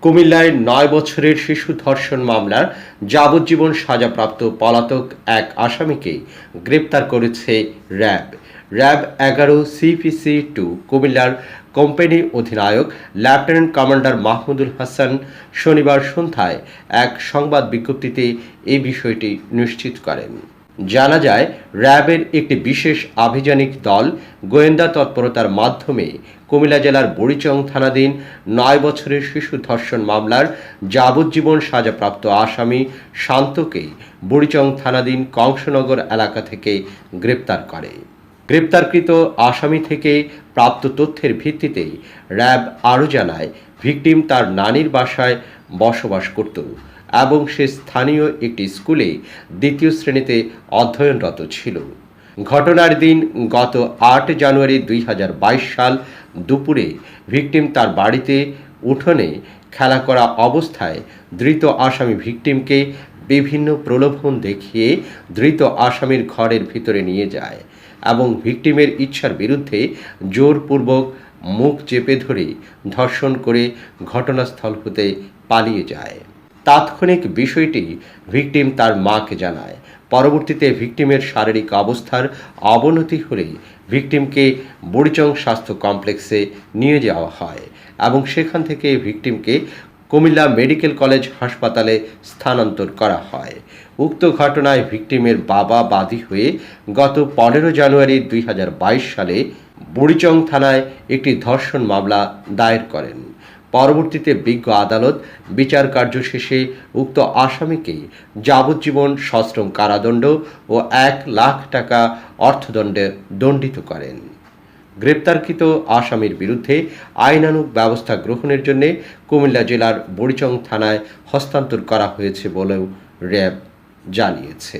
কুমিল্লায় ৯ বছরের শিশু ধর্ষণ মামলার যাবজ্জীবন সাজাপ্রাপ্ত পলাতক এক আসামিকে গ্রেপ্তার করেছে র্যাব। র্যাব ১১ সিপিসি 2 কুমিল্লার কোম্পানি অধিনায়ক লেফটেন্যান্ট কমান্ডার মাহমুদুল হাসান শনিবার সন্ধ্যায় এক সংবাদ বিজ্ঞপ্তিতে এই বিষয়টি নিশ্চিত করেন। জানা যায়, র্যাবের একটি বিশেষ আভিযানিক দল গোয়েন্দা তৎপরতার মাধ্যমে কুমিল্লা জেলার বুড়িচং থানাধীন ৯ বছরের শিশু ধর্ষণ মামলার যাবজ্জীবন সাজাপ্রাপ্ত আসামি শান্তকে বুড়িচং থানাধীন কংসনগর এলাকা থেকে গ্রেপ্তার করে। গ্রেপ্তারকৃত আসামি থেকে প্রাপ্ত তথ্যের ভিত্তিতে র্যাব আরও জানায়, ভিকটিম তার নানির বাসায় বসবাস করত এবং সে স্থানীয় একটি স্কুলে ২য় শ্রেণীতে অধ্যয়নরত ছিল। ঘটনার দিন গত ৮ জানুয়ারি ২০২২ সাল দুপুরে ভিকটিম তার বাড়িতে উঠোনে খেলা করা অবস্থায় ধৃত আসামি ভিকটিমকে বিভিন্ন প্রলোভন দেখিয়ে ধৃত আসামির ঘরের ভিতরে নিয়ে যায় এবং ভিকটিমের ইচ্ছার বিরুদ্ধে জোরপূর্বক মুখ চেপে ধরে ধর্ষণ করে ঘটনাস্থল হতে পালিয়ে যায়। তাৎক্ষণিক বিষয়টি ভিকটিম তার মাকে জানায়। পরবর্তীতে ভিকটিমের শারীরিক অবস্থার অবনতি হলে ভিকটিমকে বুড়িচং স্বাস্থ্য কমপ্লেক্সে নিয়ে যাওয়া হয় এবং সেখান থেকে ভিকটিমকে কুমিল্লা মেডিকেল কলেজ হাসপাতালে স্থানান্তর করা হয়। উক্ত ঘটনায় ভিকটিমের বাবা বাদী হয়ে গত ১৫ জানুয়ারি ২০২২ সালে বুড়িচং থানায় একটি ধর্ষণ মামলা দায়ের করেন। পরবর্তীতে বিজ্ঞ আদালত বিচার কার্য শেষে উক্ত আসামিকে যাবজ্জীবন সশ্রম কারাদণ্ড ও ১ লাখ টাকা অর্থদণ্ডে দণ্ডিত করেন। গ্রেপ্তারকৃত আসামির বিরুদ্ধে আইনানুগ ব্যবস্থা গ্রহণের জন্য কুমিল্লা জেলার বুড়িচং থানায় হস্তান্তর করা হয়েছে বলেও র্যাব জানিয়েছে।